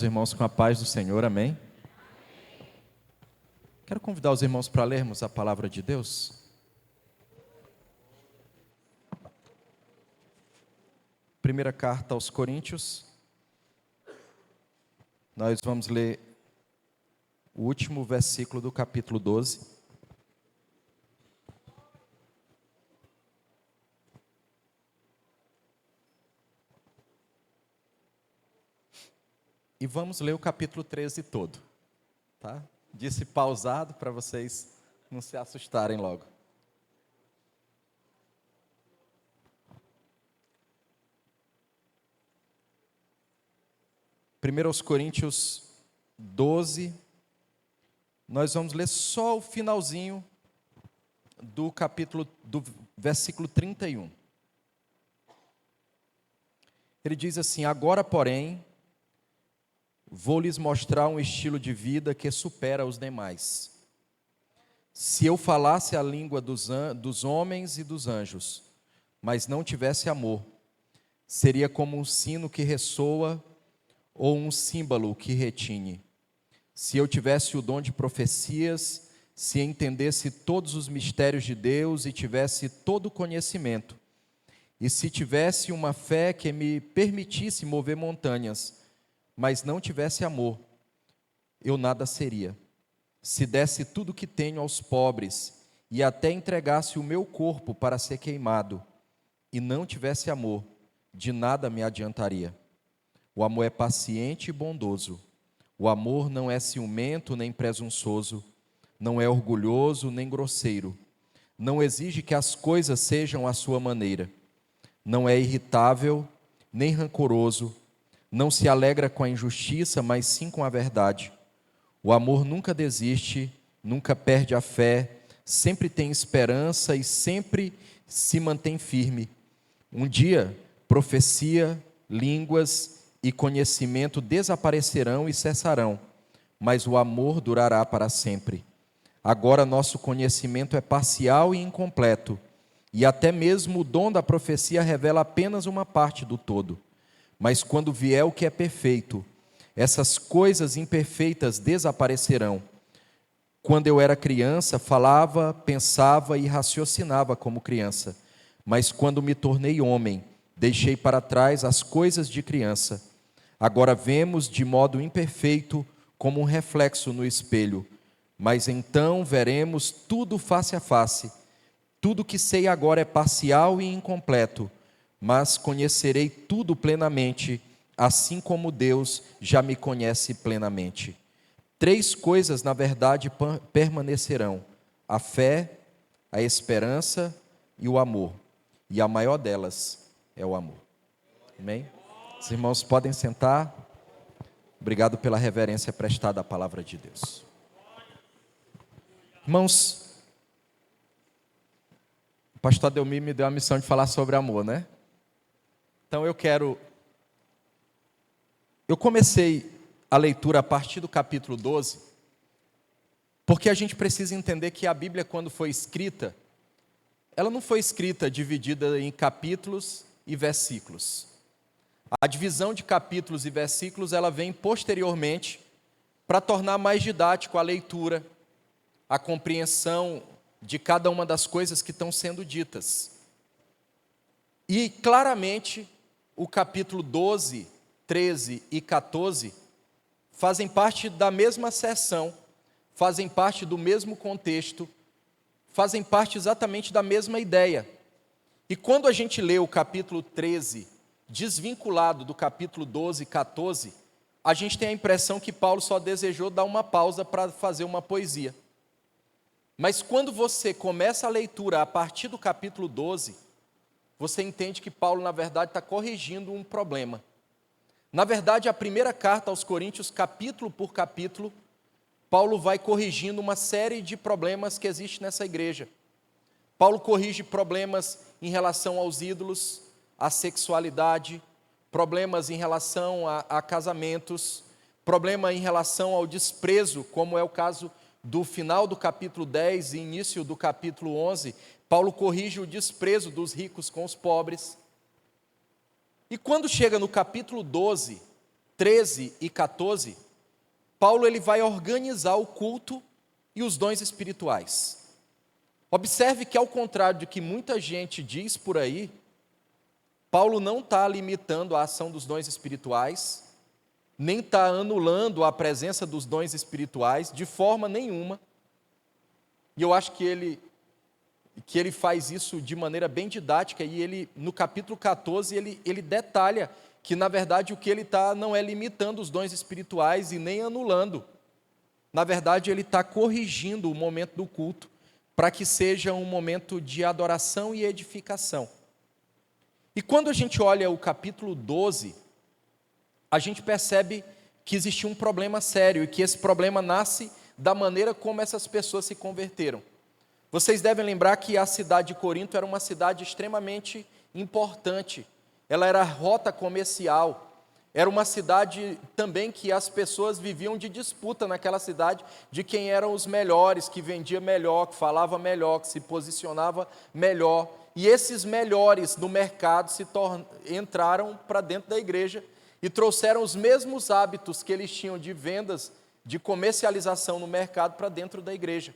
Irmãos, com a paz do Senhor, amém? Quero convidar os irmãos para lermos a palavra de Deus. Primeira carta aos Coríntios. Nós vamos ler o último versículo do capítulo 12. E vamos ler o capítulo 13 todo, tá? Disse pausado para vocês não se assustarem logo. Primeiro aos Coríntios 12, nós vamos ler só o finalzinho do capítulo, do versículo 31. Ele diz assim: agora, porém, vou lhes mostrar um estilo de vida que supera os demais. Se eu falasse a língua dos homens e dos anjos, mas não tivesse amor, seria como um sino que ressoa ou um símbolo que retine. Se eu tivesse o dom de profecias, se entendesse todos os mistérios de Deus e tivesse todo o conhecimento, e se tivesse uma fé que me permitisse mover montanhas, mas não tivesse amor, eu nada seria. Se desse tudo o que tenho aos pobres e até entregasse o meu corpo para ser queimado, e não tivesse amor, de nada me adiantaria. O amor é paciente e bondoso. O amor não é ciumento nem presunçoso, não é orgulhoso nem grosseiro, não exige que as coisas sejam à sua maneira, não é irritável nem rancoroso, não se alegra com a injustiça, mas sim com a verdade. O amor nunca desiste, nunca perde a fé, sempre tem esperança e sempre se mantém firme. Um dia, profecia, línguas e conhecimento desaparecerão e cessarão, mas o amor durará para sempre. Agora nosso conhecimento é parcial e incompleto, e até mesmo o dom da profecia revela apenas uma parte do todo. Mas quando vier o que é perfeito, essas coisas imperfeitas desaparecerão. Quando eu era criança, falava, pensava e raciocinava como criança. Mas quando me tornei homem, deixei para trás as coisas de criança. Agora vemos de modo imperfeito, como um reflexo no espelho. Mas então veremos tudo face a face. Tudo que sei agora é parcial e incompleto, mas conhecerei tudo plenamente, assim como Deus já me conhece plenamente. 3 coisas, na verdade, permanecerão: a fé, a esperança e o amor. E a maior delas é o amor. Amém? Os irmãos podem sentar. Obrigado pela reverência prestada à palavra de Deus. Irmãos, o pastor Adelmir me deu a missão de falar sobre amor, né? Então eu comecei a leitura a partir do capítulo 12, porque a gente precisa entender que a Bíblia, quando foi escrita, ela não foi escrita dividida em capítulos e versículos. A divisão de capítulos e versículos, ela vem posteriormente para tornar mais didático a leitura, a compreensão de cada uma das coisas que estão sendo ditas. E claramente, o capítulo 12, 13 e 14 fazem parte da mesma seção, fazem parte do mesmo contexto, fazem parte exatamente da mesma ideia. E quando a gente lê o capítulo 13, desvinculado do capítulo 12 e 14, a gente tem a impressão que Paulo só desejou dar uma pausa para fazer uma poesia. Mas quando você começa a leitura a partir do capítulo 12, você entende que Paulo, na verdade, está corrigindo um problema. Na verdade, a primeira carta aos Coríntios, capítulo por capítulo, Paulo vai corrigindo uma série de problemas que existem nessa igreja. Paulo corrige problemas em relação aos ídolos, à sexualidade, problemas em relação a casamentos, problema em relação ao desprezo, como é o caso do final do capítulo 10 e início do capítulo 11, Paulo corrige o desprezo dos ricos com os pobres. E quando chega no capítulo 12, 13 e 14, Paulo ele vai organizar o culto e os dons espirituais. Observe que, ao contrário do que muita gente diz por aí, Paulo não está limitando a ação dos dons espirituais, nem está anulando a presença dos dons espirituais de forma nenhuma. E eu acho que ele faz isso de maneira bem didática, e ele, no capítulo 14, ele detalha que, na verdade, o que ele está não é limitando os dons espirituais e nem anulando. Na verdade, ele está corrigindo o momento do culto, para que seja um momento de adoração e edificação. E quando a gente olha o capítulo 12, a gente percebe que existe um problema sério, e que esse problema nasce da maneira como essas pessoas se converteram. Vocês devem lembrar que a cidade de Corinto era uma cidade extremamente importante. Ela era rota comercial. Era uma cidade também que as pessoas viviam de disputa naquela cidade, de quem eram os melhores, que vendia melhor, que falava melhor, que se posicionava melhor. E esses melhores no mercado entraram para dentro da igreja e trouxeram os mesmos hábitos que eles tinham de vendas, de comercialização no mercado para dentro da igreja.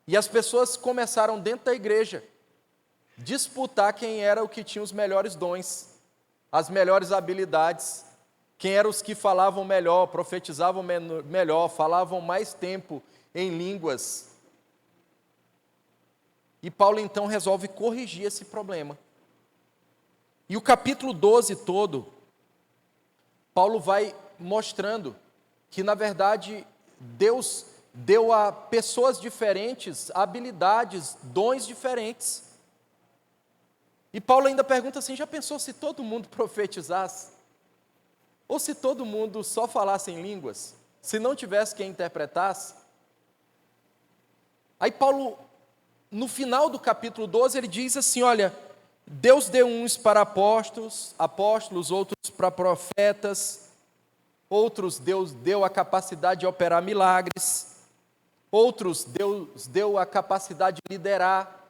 E as pessoas começaram dentro da igreja disputar quem era o que tinha os melhores dons, as melhores habilidades, quem eram os que falavam melhor, profetizavam melhor, falavam mais tempo em línguas. E Paulo então resolve corrigir esse problema. E o capítulo 12 todo, Paulo vai mostrando que, na verdade, Deus deu a pessoas diferentes habilidades, dons diferentes. E Paulo ainda pergunta assim: já pensou se todo mundo profetizasse? Ou se todo mundo só falasse em línguas? Se não tivesse quem interpretasse? Aí Paulo, no final do capítulo 12, ele diz assim: olha, Deus deu uns para apóstolos, outros para profetas, outros Deus deu a capacidade de operar milagres, outros Deus deu a capacidade de liderar.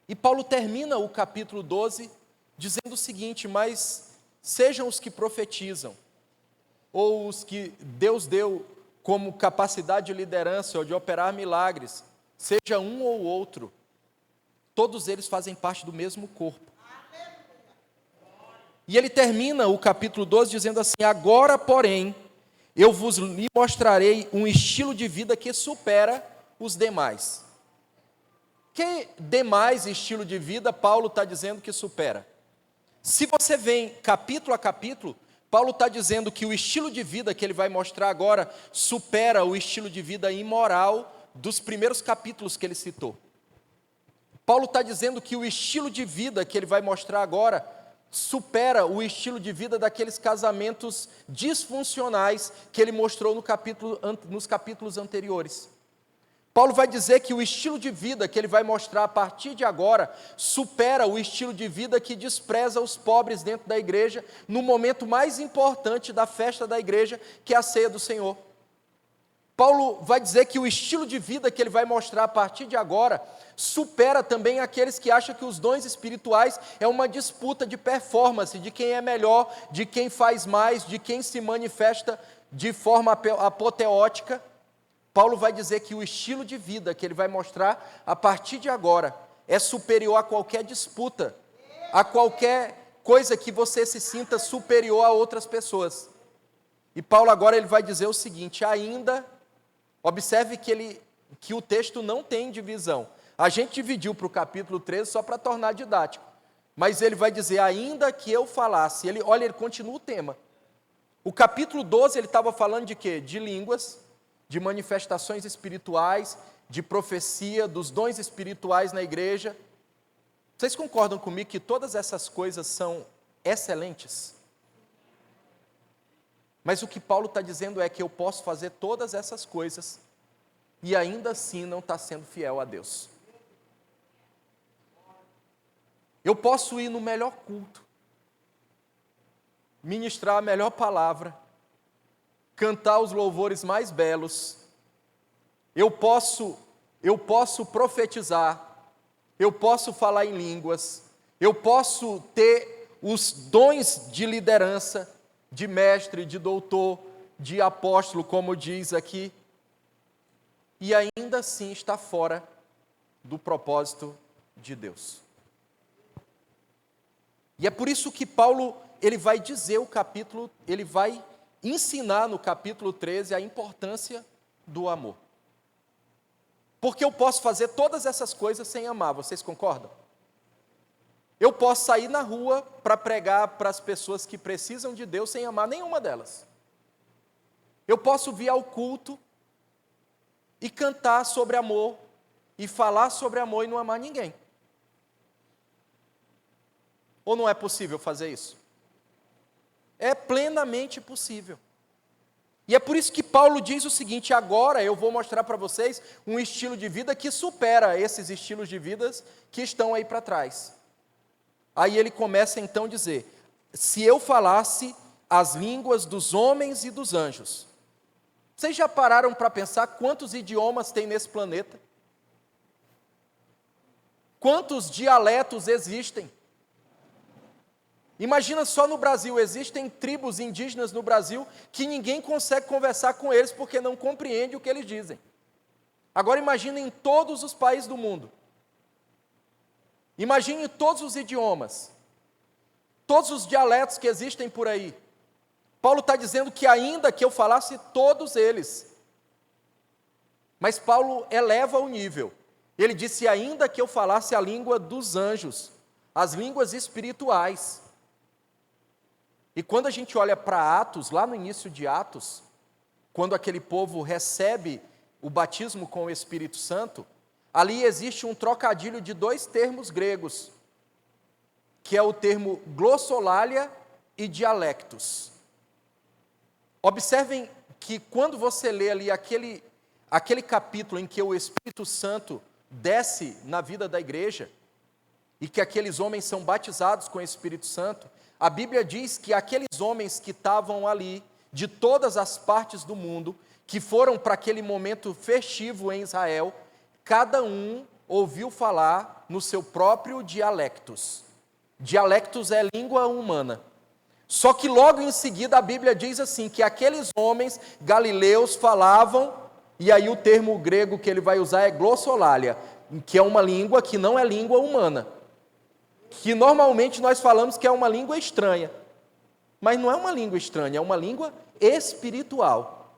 E Paulo termina o capítulo 12 dizendo o seguinte: mas sejam os que profetizam, ou os que Deus deu como capacidade de liderança ou de operar milagres, seja um ou outro, todos eles fazem parte do mesmo corpo. E ele termina o capítulo 12 dizendo assim: agora, porém, eu vos mostrarei um estilo de vida que supera os demais. Que demais estilo de vida Paulo está dizendo que supera? Se você vem capítulo a capítulo, Paulo está dizendo que o estilo de vida que ele vai mostrar agora supera o estilo de vida imoral dos primeiros capítulos que ele citou. Paulo está dizendo que o estilo de vida que ele vai mostrar agora supera o estilo de vida daqueles casamentos disfuncionais que ele mostrou nos capítulos anteriores. Paulo vai dizer que o estilo de vida que ele vai mostrar a partir de agora supera o estilo de vida que despreza os pobres dentro da igreja no momento mais importante da festa da igreja, que é a ceia do Senhor. Paulo vai dizer que o estilo de vida que ele vai mostrar a partir de agora supera também aqueles que acham que os dons espirituais é uma disputa de performance, de quem é melhor, de quem faz mais, de quem se manifesta de forma apoteótica. Paulo vai dizer que o estilo de vida que ele vai mostrar a partir de agora é superior a qualquer disputa, a qualquer coisa que você se sinta superior a outras pessoas. E Paulo agora ele vai dizer o seguinte: ainda, observe que o texto não tem divisão. A gente dividiu para o capítulo 13 só para tornar didático, mas ele vai dizer: ainda que eu falasse, ele continua o tema. O capítulo 12 ele estava falando de quê? De línguas, de manifestações espirituais, de profecia, dos dons espirituais na igreja. Vocês concordam comigo que todas essas coisas são excelentes? Mas o que Paulo está dizendo é que eu posso fazer todas essas coisas e ainda assim não estar sendo fiel a Deus. Eu posso ir no melhor culto, ministrar a melhor palavra, cantar os louvores mais belos, eu posso profetizar, eu posso falar em línguas, eu posso ter os dons de liderança, de mestre, de doutor, de apóstolo, como diz aqui, e ainda assim está fora do propósito de Deus. E é por isso que Paulo, ele vai dizer ele vai ensinar no capítulo 13 a importância do amor. Porque eu posso fazer todas essas coisas sem amar, vocês concordam? Eu posso sair na rua para pregar para as pessoas que precisam de Deus sem amar nenhuma delas. Eu posso vir ao culto e cantar sobre amor, e falar sobre amor e não amar ninguém. Ou não é possível fazer isso? É plenamente possível. E é por isso que Paulo diz o seguinte: agora eu vou mostrar para vocês um estilo de vida que supera esses estilos de vida que estão aí para trás. Aí ele começa então a dizer: se eu falasse as línguas dos homens e dos anjos. Vocês já pararam para pensar quantos idiomas tem nesse planeta? Quantos dialetos existem? Imagina só no Brasil, existem tribos indígenas no Brasil que ninguém consegue conversar com eles porque não compreende o que eles dizem. Agora imagine em todos os países do mundo. Imagine todos os idiomas, todos os dialetos que existem por aí. Paulo está dizendo que ainda que eu falasse todos eles, mas Paulo eleva o nível. Ele disse: ainda que eu falasse a língua dos anjos, as línguas espirituais. E quando a gente olha para Atos, lá no início de Atos, quando aquele povo recebe o batismo com o Espírito Santo, ali existe um trocadilho de dois termos gregos, que é o termo glossolalia e dialectos. Observem que quando você lê ali aquele capítulo em que o Espírito Santo desce na vida da igreja, e que aqueles homens são batizados com o Espírito Santo, a Bíblia diz que aqueles homens que estavam ali, de todas as partes do mundo, que foram para aquele momento festivo em Israel, cada um ouviu falar no seu próprio dialectos. Dialectos é língua humana. Só que logo em seguida a Bíblia diz assim, que aqueles homens galileus falavam, e aí o termo grego que ele vai usar é glossolalia, que é uma língua que não é língua humana, que normalmente nós falamos que é uma língua estranha, mas não é uma língua estranha, é uma língua espiritual.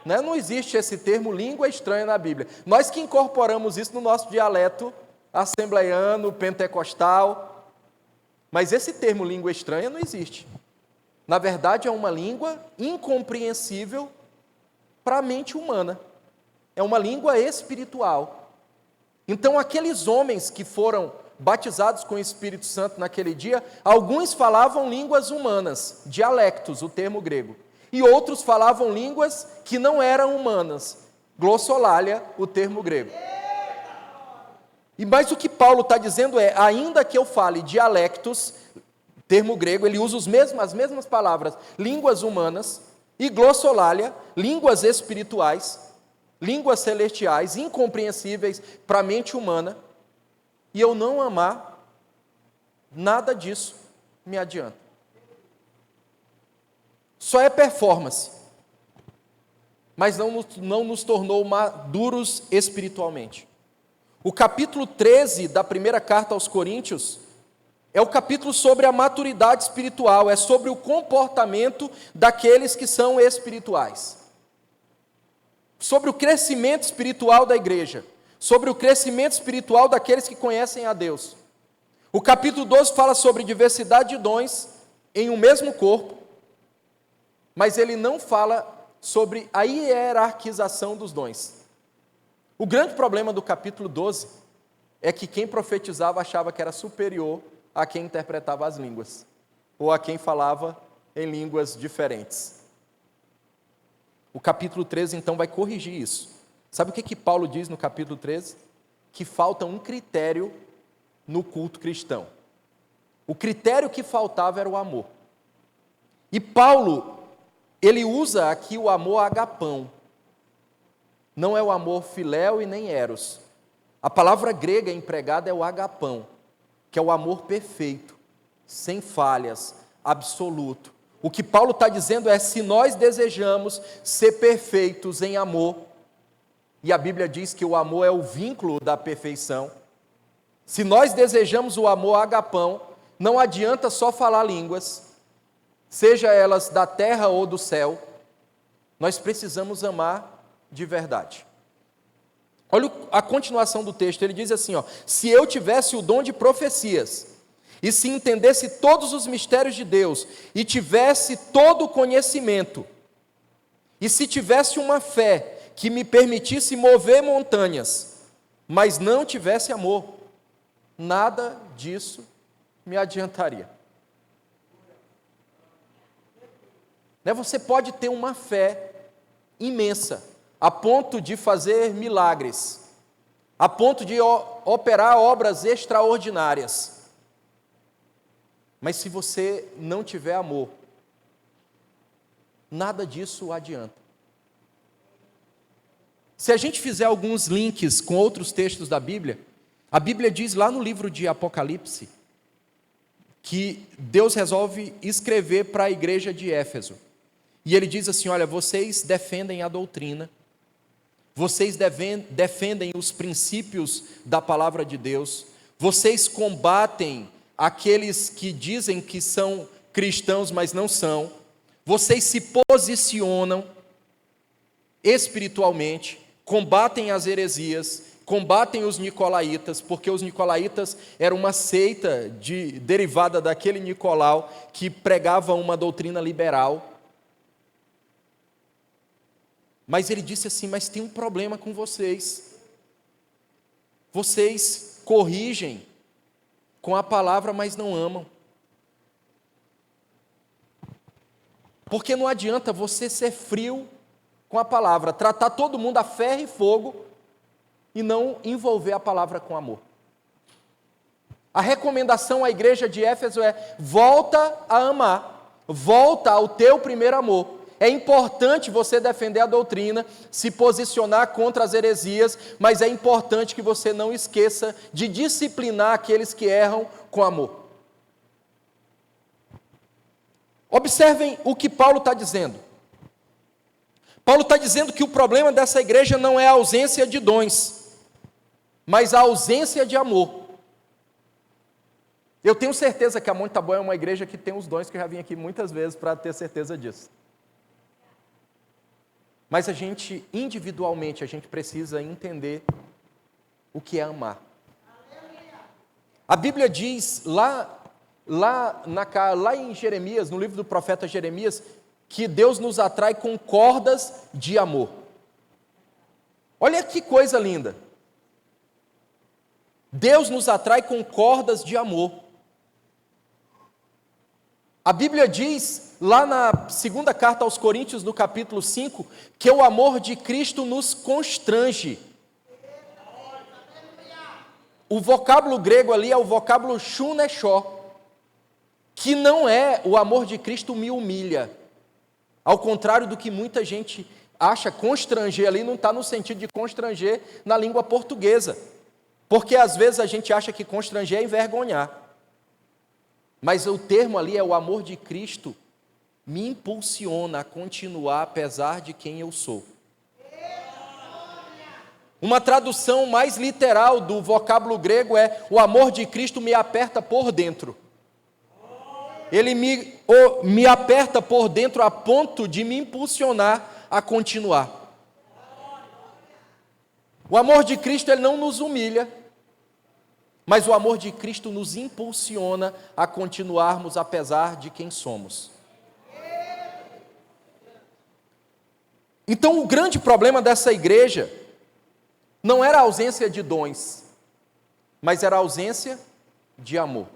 Não existe esse termo língua estranha na Bíblia. Nós que incorporamos isso no nosso dialeto assembleiano, pentecostal, mas esse termo língua estranha não existe. Na verdade, é uma língua incompreensível para a mente humana. É uma língua espiritual. Então, aqueles homens que foram batizados com o Espírito Santo naquele dia, alguns falavam línguas humanas, dialectos, o termo grego, e outros falavam línguas que não eram humanas, glossolalia, o termo grego. Mas o que Paulo está dizendo é, ainda que eu fale dialectos, termo grego, ele usa as mesmas palavras, línguas humanas, e glossolalia, línguas espirituais, línguas celestiais, incompreensíveis para a mente humana, e eu não amar, nada disso me adianta. Só é performance, mas não nos tornou maduros espiritualmente. O capítulo 13 da primeira carta aos Coríntios é o capítulo sobre a maturidade espiritual, é sobre o comportamento daqueles que são espirituais, sobre o crescimento espiritual da igreja, sobre o crescimento espiritual daqueles que conhecem a Deus. O capítulo 12 fala sobre diversidade de dons em um mesmo corpo, mas ele não fala sobre a hierarquização dos dons. O grande problema do capítulo 12 é que quem profetizava achava que era superior a quem interpretava as línguas, ou a quem falava em línguas diferentes. O capítulo 13, então, vai corrigir isso. Sabe o que Paulo diz no capítulo 13? Que falta um critério no culto cristão. O critério que faltava era o amor. E Paulo, ele usa aqui o amor agapão. Não é o amor filéu e nem eros. A palavra grega empregada é o agapão, que é o amor perfeito, sem falhas, absoluto. O que Paulo está dizendo é: se nós desejamos ser perfeitos em amor, e a Bíblia diz que o amor é o vínculo da perfeição, se nós desejamos o amor agapão, não adianta só falar línguas, seja elas da terra ou do céu, nós precisamos amar de verdade. Olha a continuação do texto, ele diz assim, se eu tivesse o dom de profecias, e se entendesse todos os mistérios de Deus, e tivesse todo o conhecimento, e se tivesse uma fé que me permitisse mover montanhas, mas não tivesse amor, nada disso me adiantaria. Você pode ter uma fé imensa, a ponto de fazer milagres, a ponto de operar obras extraordinárias, mas se você não tiver amor, nada disso adianta. Se a gente fizer alguns links com outros textos da Bíblia, a Bíblia diz lá no livro de Apocalipse, que Deus resolve escrever para a igreja de Éfeso, e ele diz assim, olha, vocês defendem a doutrina, vocês defendem os princípios da palavra de Deus, vocês combatem aqueles que dizem que são cristãos, mas não são, vocês se posicionam espiritualmente, combatem as heresias, combatem os nicolaítas, porque os nicolaítas eram uma seita derivada daquele Nicolau que pregava uma doutrina liberal. Mas ele disse assim, mas tem um problema com vocês. Vocês corrigem com a palavra, mas não amam. Porque não adianta você ser frio com a palavra, tratar todo mundo a ferro e fogo e não envolver a palavra com amor. A recomendação à igreja de Éfeso é: volta a amar, volta ao teu primeiro amor. É importante você defender a doutrina, se posicionar contra as heresias, mas é importante que você não esqueça de disciplinar aqueles que erram com amor. Observem o que Paulo está dizendo. Paulo está dizendo que o problema dessa igreja não é a ausência de dons, mas a ausência de amor. Eu tenho certeza que a Monte Tabor é uma igreja que tem os dons, que eu já vim aqui muitas vezes para ter certeza disso. Mas a gente, individualmente, a gente precisa entender o que é amar. A Bíblia diz lá em Jeremias, no livro do profeta Jeremias, que Deus nos atrai com cordas de amor. Olha que coisa linda. Deus nos atrai com cordas de amor. A Bíblia diz, lá na segunda carta aos Coríntios, no capítulo 5, que o amor de Cristo nos constrange. O vocábulo grego ali é o vocábulo shuneshó, que não é o amor de Cristo me humilha. Ao contrário do que muita gente acha, constranger ali não está no sentido de constranger na língua portuguesa. Porque às vezes a gente acha que constranger é envergonhar. Mas o termo ali é o amor de Cristo me impulsiona a continuar apesar de quem eu sou. Uma tradução mais literal do vocábulo grego é: o amor de Cristo me aperta por dentro. Ele me aperta por dentro a ponto de me impulsionar a continuar. O amor de Cristo, ele não nos humilha, mas o amor de Cristo nos impulsiona a continuarmos apesar de quem somos. Então, o grande problema dessa igreja não era a ausência de dons, mas era a ausência de amor.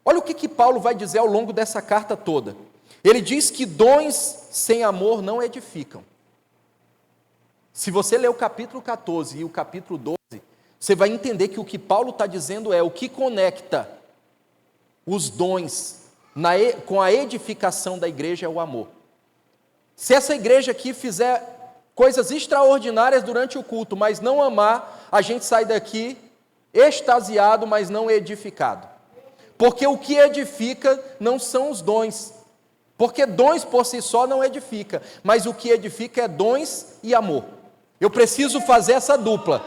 Olha o que Paulo vai dizer ao longo dessa carta toda. Ele diz que dons sem amor não edificam. Se você ler o capítulo 14 e o capítulo 12, você vai entender que o que Paulo está dizendo é: o que conecta os dons com a edificação da igreja é o amor. Se essa igreja aqui fizer coisas extraordinárias durante o culto, mas não amar, a gente sai daqui extasiado, mas não edificado. Porque o que edifica não são os dons. Porque dons por si só não edifica, mas o que edifica é dons e amor. Eu preciso fazer essa dupla.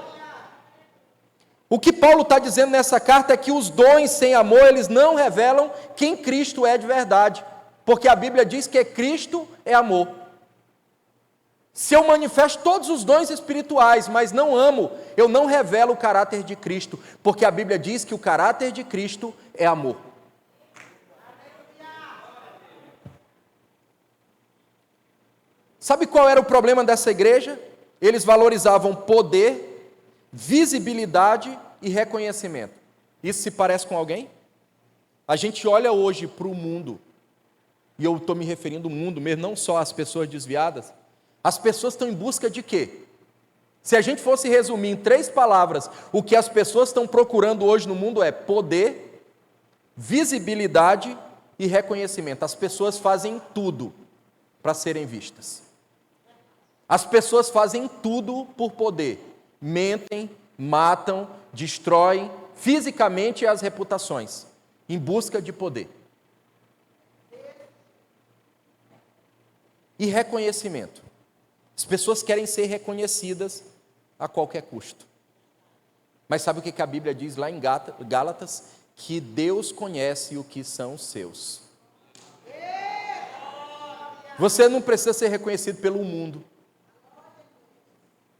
O que Paulo está dizendo nessa carta é que os dons sem amor, eles não revelam quem Cristo é de verdade. Porque a Bíblia diz que Cristo é amor. Se eu manifesto todos os dons espirituais, mas não amo, eu não revelo o caráter de Cristo. Porque a Bíblia diz que o caráter de Cristo é amor. Sabe qual era o problema dessa igreja? Eles valorizavam poder, visibilidade e reconhecimento. Isso se parece com alguém? A gente olha hoje para o mundo, e eu estou me referindo ao mundo mesmo, não só às pessoas desviadas. As pessoas estão em busca de quê? Se a gente fosse resumir em 3 palavras, o que as pessoas estão procurando hoje no mundo é poder, visibilidade e reconhecimento. As pessoas fazem tudo para serem vistas. As pessoas fazem tudo por poder. Mentem, matam, destroem fisicamente as reputações, em busca de poder. E reconhecimento. As pessoas querem ser reconhecidas a qualquer custo. Mas sabe o que a Bíblia diz lá em Gálatas? Que Deus conhece o que são seus. Você não precisa ser reconhecido pelo mundo.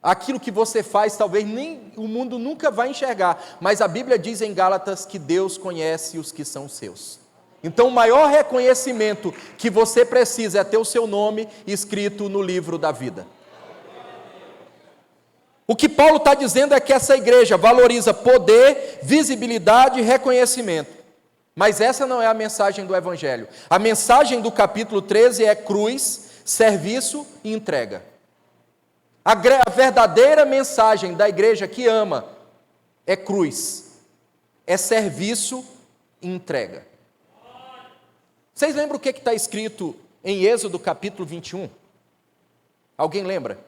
Aquilo que você faz, talvez nem o mundo nunca vai enxergar, mas a Bíblia diz em Gálatas que Deus conhece os que são seus. Então o maior reconhecimento que você precisa é ter o seu nome escrito no livro da vida. O que Paulo está dizendo é que essa igreja valoriza poder, visibilidade e reconhecimento. Mas essa não é a mensagem do Evangelho. A mensagem do capítulo 13 é cruz, serviço e entrega. A verdadeira mensagem da igreja que ama é cruz, é serviço e entrega. Vocês lembram o que está escrito em Êxodo capítulo 21? Alguém lembra?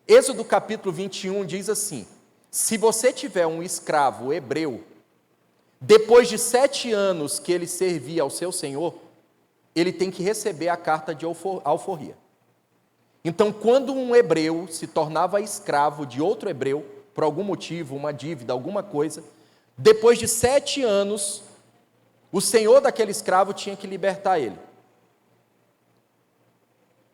Êxodo capítulo 21 diz assim: se você tiver um escravo hebreu, depois de 7 anos que ele servia ao seu senhor, ele tem que receber a carta de alforria. Então, quando um hebreu se tornava escravo de outro hebreu, por algum motivo, uma dívida, alguma coisa, depois de 7 anos, o senhor daquele escravo tinha que libertar ele.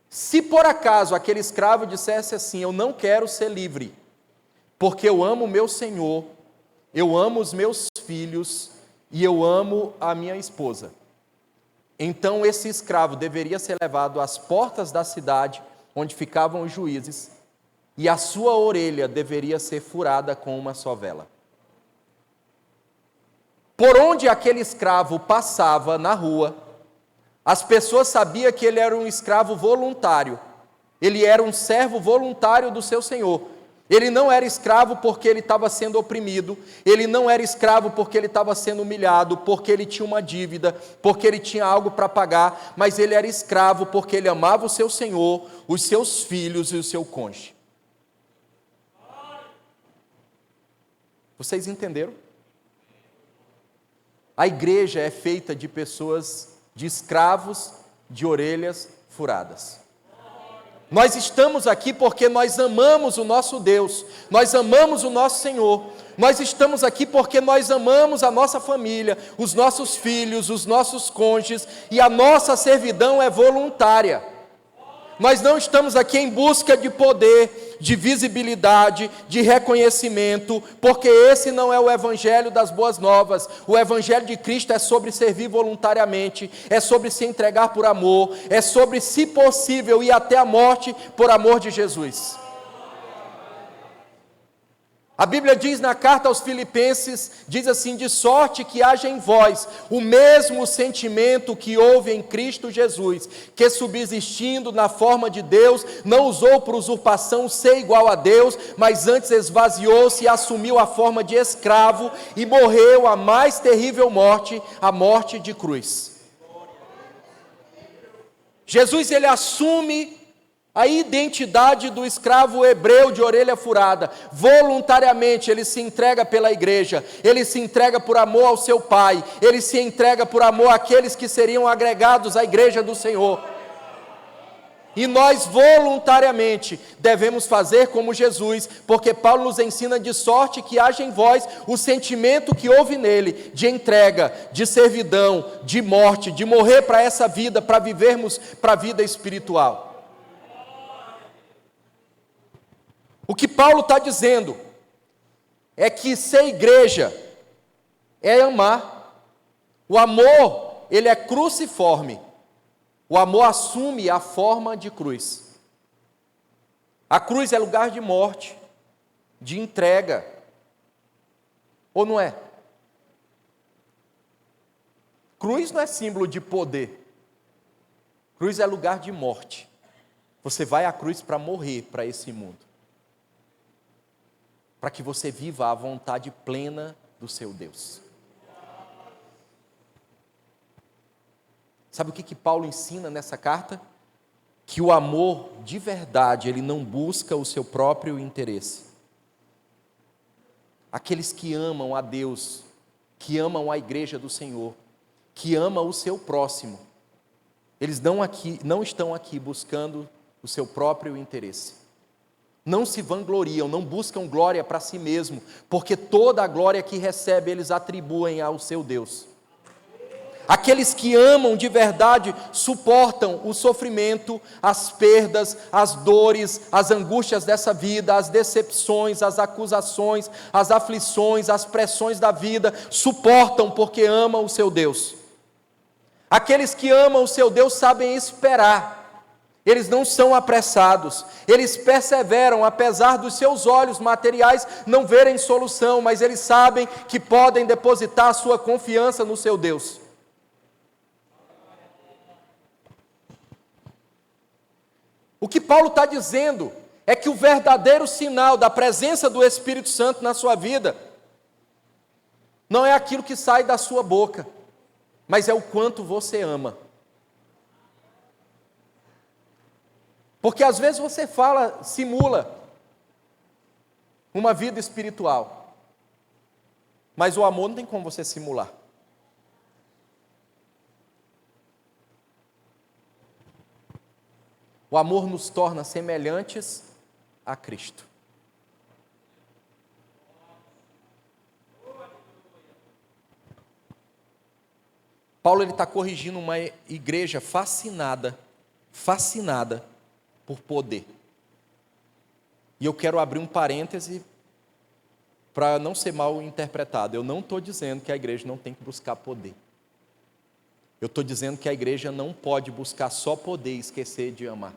Se por acaso aquele escravo dissesse assim: eu não quero ser livre, porque eu amo o meu senhor, eu amo os meus filhos e eu amo a minha esposa, então esse escravo deveria ser levado às portas da cidade, onde ficavam os juízes, e a sua orelha deveria ser furada com uma só vela. Por onde aquele escravo passava na rua, as pessoas sabiam que ele era um escravo voluntário, ele era um servo voluntário do seu senhor. Ele não era escravo porque ele estava sendo oprimido, ele não era escravo porque ele estava sendo humilhado, porque ele tinha uma dívida, porque ele tinha algo para pagar, mas ele era escravo porque ele amava o seu senhor, os seus filhos e o seu cônjuge. Vocês entenderam? A igreja é feita de pessoas, de escravos de orelhas furadas. Nós estamos aqui porque nós amamos o nosso Deus, nós amamos o nosso Senhor, nós estamos aqui porque nós amamos a nossa família, os nossos filhos, os nossos cônjuges, e a nossa servidão é voluntária. Nós não estamos aqui em busca de poder, de visibilidade, de reconhecimento, porque esse não é o evangelho das boas novas. O evangelho de Cristo é sobre servir voluntariamente, é sobre se entregar por amor, é sobre, se possível, ir até a morte por amor de Jesus. A Bíblia diz na carta aos Filipenses, diz assim: de sorte que haja em vós o mesmo sentimento que houve em Cristo Jesus, que subsistindo na forma de Deus, não usou por usurpação ser igual a Deus, mas antes esvaziou-se e assumiu a forma de escravo e morreu a mais terrível morte, a morte de cruz. Jesus, ele assume a identidade do escravo hebreu de orelha furada. Voluntariamente ele se entrega pela igreja, ele se entrega por amor ao seu pai, ele se entrega por amor àqueles que seriam agregados à igreja do Senhor. E nós voluntariamente devemos fazer como Jesus, porque Paulo nos ensina: de sorte que haja em vós o sentimento que houve nele, de entrega, de servidão, de morte, de morrer para essa vida, para vivermos para a vida espiritual. O que Paulo está dizendo é que ser igreja é amar. O amor, ele é cruciforme. O amor assume a forma de cruz. A cruz é lugar de morte, de entrega. Ou não é? Cruz não é símbolo de poder. Cruz é lugar de morte. Você vai à cruz para morrer para esse mundo, para que você viva a vontade plena do seu Deus. Sabe o que Paulo ensina nessa carta? Que o amor de verdade, ele não busca o seu próprio interesse. Aqueles que amam a Deus, que amam a igreja do Senhor, que amam o seu próximo, eles não estão aqui buscando o seu próprio interesse. Não se vangloriam, não buscam glória para si mesmo, porque toda a glória que recebe eles atribuem ao seu Deus. Aqueles que amam de verdade suportam o sofrimento, as perdas, as dores, as angústias dessa vida, as decepções, as acusações, as aflições, as pressões da vida, suportam porque amam o seu Deus. Aqueles que amam o seu Deus sabem esperar, eles não são apressados, eles perseveram apesar dos seus olhos materiais não verem solução, mas eles sabem que podem depositar a sua confiança no seu Deus. O que Paulo está dizendo é que o verdadeiro sinal da presença do Espírito Santo na sua vida não é aquilo que sai da sua boca, mas é o quanto você ama. Porque às vezes você simula uma vida espiritual, mas o amor não tem como você simular. O amor nos torna semelhantes a Cristo. Paulo está corrigindo uma igreja fascinada por poder. E eu quero abrir um parêntese para não ser mal interpretado. Eu não estou dizendo que a igreja não tem que buscar poder. Eu estou dizendo que a igreja não pode buscar só poder e esquecer de amar.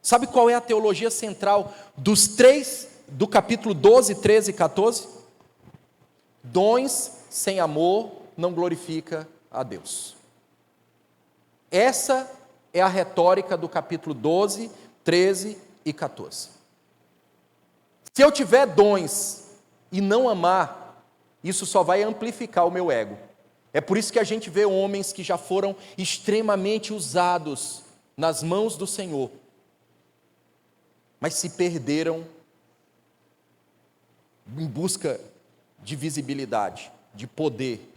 Sabe qual é a teologia central do capítulo 12, 13 e 14? Dons sem amor não glorifica a Deus. Essa é a retórica do capítulo 12, 13 e 14. Se eu tiver dons e não amar, isso só vai amplificar o meu ego. É por isso que a gente vê homens que já foram extremamente usados nas mãos do Senhor, mas se perderam em busca de visibilidade, de poder.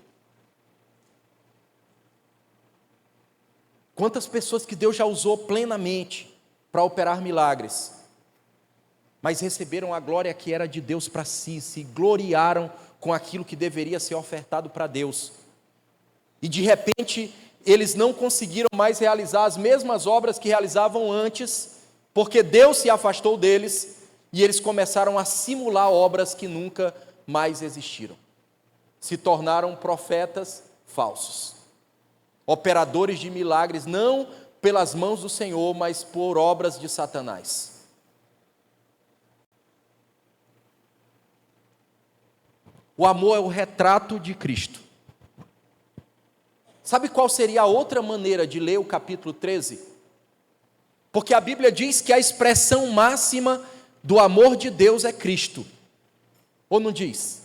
Quantas pessoas que Deus já usou plenamente para operar milagres, mas receberam a glória que era de Deus para si, se gloriaram com aquilo que deveria ser ofertado para Deus. E de repente, eles não conseguiram mais realizar as mesmas obras que realizavam antes, porque Deus se afastou deles, e eles começaram a simular obras que nunca mais existiram. Se tornaram profetas falsos, operadores de milagres, não pelas mãos do Senhor, mas por obras de Satanás. O amor é o retrato de Cristo. Sabe qual seria a outra maneira de ler o capítulo 13? Porque a Bíblia diz que a expressão máxima do amor de Deus é Cristo. Ou não diz?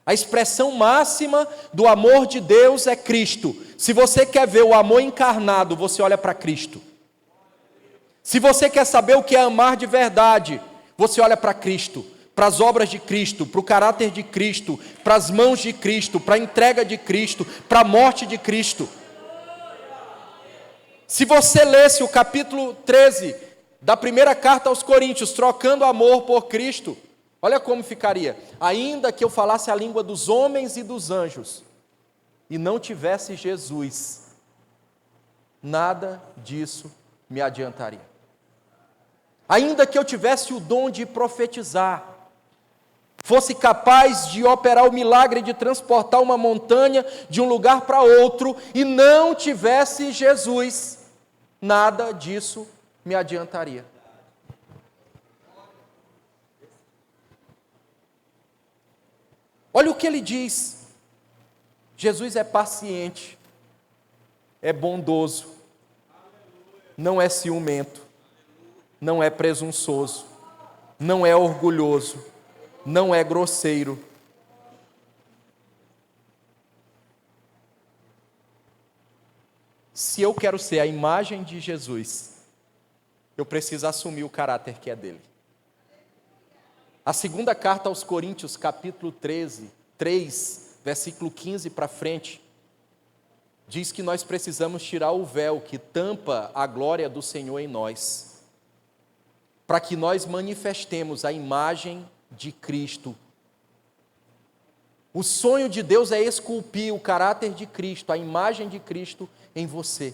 A expressão máxima do amor de Deus é Cristo. Se você quer ver o amor encarnado, você olha para Cristo. Se você quer saber o que é amar de verdade, você olha para Cristo, para as obras de Cristo, para o caráter de Cristo, para as mãos de Cristo, para a entrega de Cristo, para a morte de Cristo. Se você lesse o capítulo 13 da primeira carta aos Coríntios, trocando amor por Cristo, olha como ficaria: ainda que eu falasse a língua dos homens e dos anjos, e não tivesse Jesus, nada disso me adiantaria. Ainda que eu tivesse o dom de profetizar, fosse capaz de operar o milagre de transportar uma montanha de um lugar para outro, e não tivesse Jesus, nada disso me adiantaria. Olha o que ele diz: Jesus é paciente, é bondoso, não é ciumento, não é presunçoso, não é orgulhoso, não é grosseiro. Se eu quero ser a imagem de Jesus, eu preciso assumir o caráter que é dele. A segunda carta aos Coríntios, capítulo 13, 3, versículo 15 para frente, diz que nós precisamos tirar o véu que tampa a glória do Senhor em nós, para que nós manifestemos a imagem de Cristo. O sonho de Deus é esculpir o caráter de Cristo, a imagem de Cristo em você,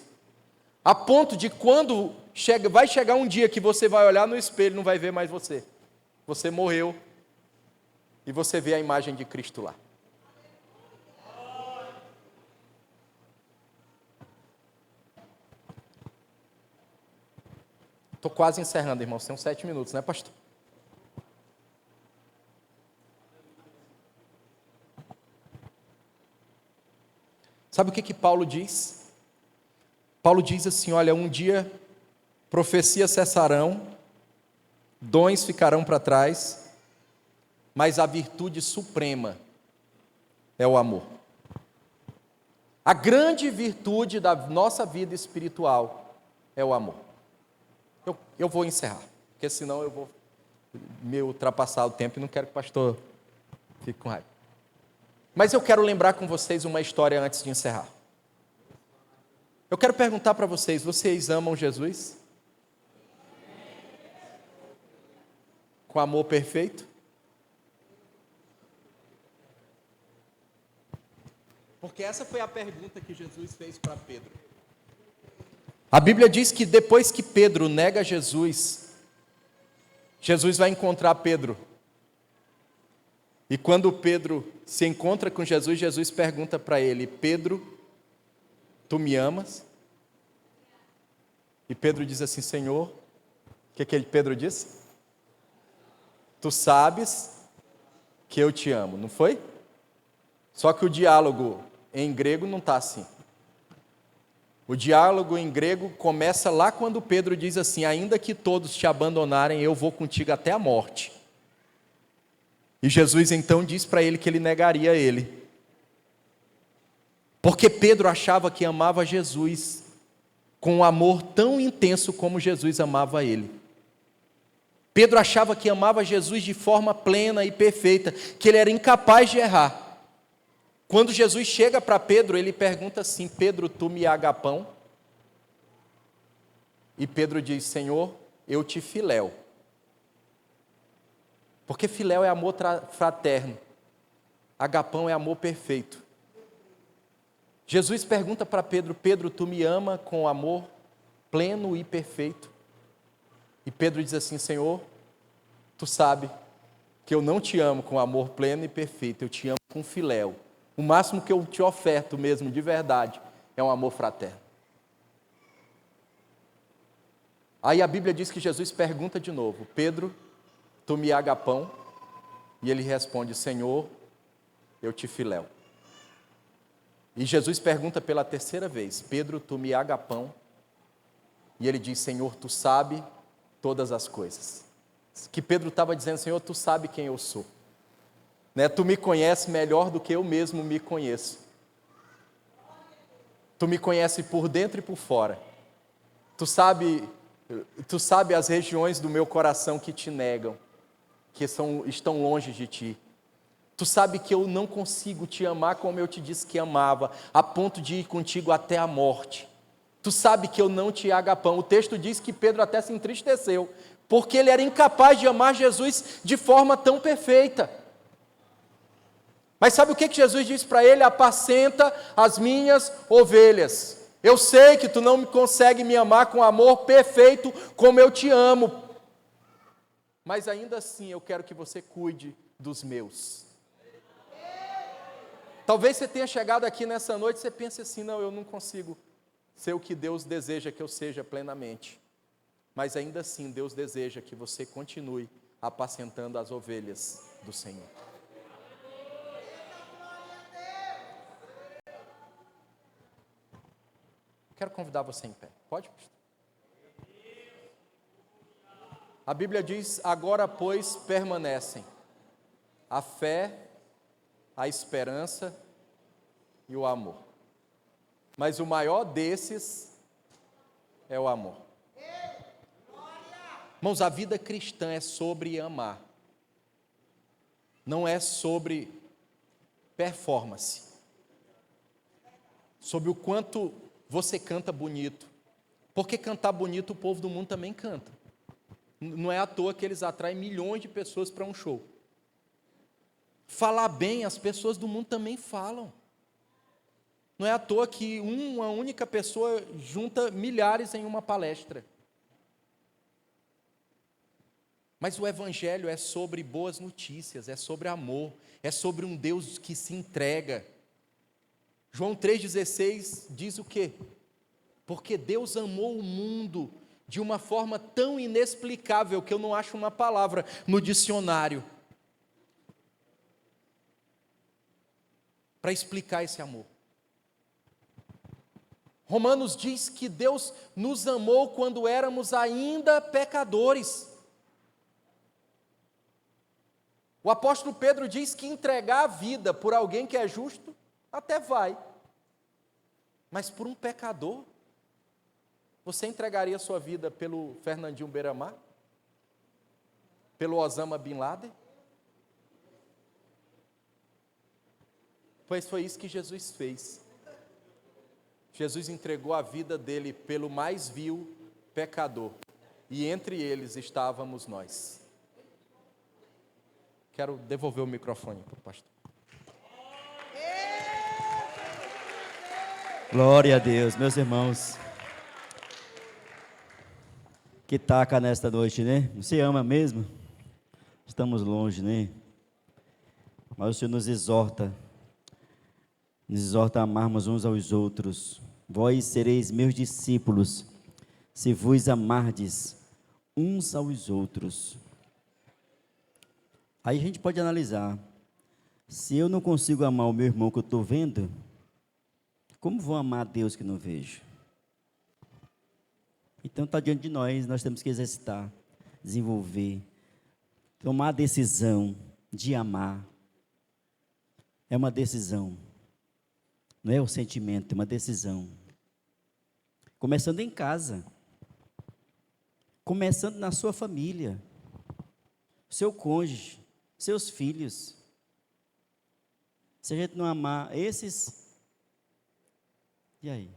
a ponto de quando vai chegar um dia que você vai olhar no espelho e não vai ver mais você. Você morreu e você vê a imagem de Cristo lá. Estou quase encerrando, irmãos, tem uns 7 minutos, né, pastor? Sabe o que Paulo diz? Paulo diz assim: olha, um dia profecias cessarão, dons ficarão para trás, mas a virtude suprema é o amor. A grande virtude da nossa vida espiritual é o amor. Eu vou encerrar, porque senão eu vou me ultrapassar o tempo e não quero que o pastor fique com raiva. Mas eu quero lembrar com vocês uma história antes de encerrar. Eu quero perguntar para vocês: vocês amam Jesus? Com amor perfeito? Porque essa foi a pergunta que Jesus fez para Pedro. A Bíblia diz que depois que Pedro nega Jesus, Jesus vai encontrar Pedro. E quando Pedro se encontra com Jesus, Jesus pergunta para ele: Pedro, tu me amas? E Pedro diz assim: Senhor, o que Pedro disse? Tu sabes que eu te amo, não foi? Só que o diálogo em grego não está assim. O diálogo em grego começa lá quando Pedro diz assim: ainda que todos te abandonarem, eu vou contigo até a morte. E Jesus então diz para ele que ele negaria ele. Porque Pedro achava que amava Jesus com um amor tão intenso como Jesus amava ele. Pedro achava que amava Jesus de forma plena e perfeita, que ele era incapaz de errar. Quando Jesus chega para Pedro, ele pergunta assim: Pedro, tu me agapão? E Pedro diz: Senhor, eu te filéu. Porque filéu é amor fraterno, agapão é amor perfeito. Jesus pergunta para Pedro: Pedro, tu me ama com amor pleno e perfeito? E Pedro diz assim: Senhor, tu sabe que eu não te amo com amor pleno e perfeito, eu te amo com filéu. O máximo que eu te oferto mesmo, de verdade, é um amor fraterno. Aí a Bíblia diz que Jesus pergunta de novo: Pedro, tu me agapão? E ele responde: Senhor, eu te filéu. E Jesus pergunta pela terceira vez: Pedro, tu me agapão? E ele diz: Senhor, tu sabe todas as coisas. Que Pedro estava dizendo: Senhor, tu sabe quem eu sou. né? Tu me conheces melhor do que eu mesmo me conheço. Tu me conheces por dentro e por fora. Tu sabe as regiões do meu coração que te negam, que estão longe de ti. Tu sabe que eu não consigo te amar como eu te disse que amava, a ponto de ir contigo até a morte. Tu sabe que eu não te agapão. O texto diz que Pedro até se entristeceu, porque ele era incapaz de amar Jesus de forma tão perfeita. Mas sabe o que Jesus disse para ele? Apacenta as minhas ovelhas. Eu sei que tu não consegue me amar com amor perfeito como eu te amo, mas ainda assim eu quero que você cuide dos meus. Talvez você tenha chegado aqui nessa noite e você pense assim, não, eu não consigo ser o que Deus deseja que eu seja plenamente. Mas ainda assim Deus deseja que você continue apacentando as ovelhas do Senhor. Quero convidar você em pé. Pode, pastor? A Bíblia diz, agora pois permanecem a fé, a esperança e o amor. Mas o maior desses é o amor. Irmãos, a vida cristã é sobre amar. Não é sobre performance. Sobre o quanto você canta bonito. Porque cantar bonito o povo do mundo também canta. Não é à toa que eles atraem milhões de pessoas para um show. Falar bem, as pessoas do mundo também falam. Não é à toa que uma única pessoa junta milhares em uma palestra. Mas o Evangelho é sobre boas notícias, é sobre amor, é sobre um Deus que se entrega. João 3,16 diz o quê? Porque Deus amou o mundo de uma forma tão inexplicável que eu não acho uma palavra no dicionário para explicar esse amor. Romanos diz que Deus nos amou quando éramos ainda pecadores. O apóstolo Pedro diz que entregar a vida por alguém que é justo, até vai. Mas por um pecador, você entregaria a sua vida pelo Fernandinho Beiramar? Pelo Osama Bin Laden? Pois foi isso que Jesus fez. Jesus entregou a vida dele pelo mais vil pecador. E entre eles estávamos nós. Quero devolver o microfone para o pastor. Glória a Deus, meus irmãos. Que taca nesta noite, né? Você ama mesmo? Estamos longe, né? Mas o Senhor nos exorta a amarmos uns aos outros. Vós sereis meus discípulos, se vos amardes uns aos outros. Aí a gente pode analisar, se eu não consigo amar o meu irmão que eu estou vendo, como vou amar a Deus que não vejo? Então está diante de nós temos que exercitar, desenvolver, tomar a decisão de amar. É uma decisão, não é o sentimento, é uma decisão. Começando em casa, começando na sua família, seu cônjuge, seus filhos. Se a gente não amar esses, e aí?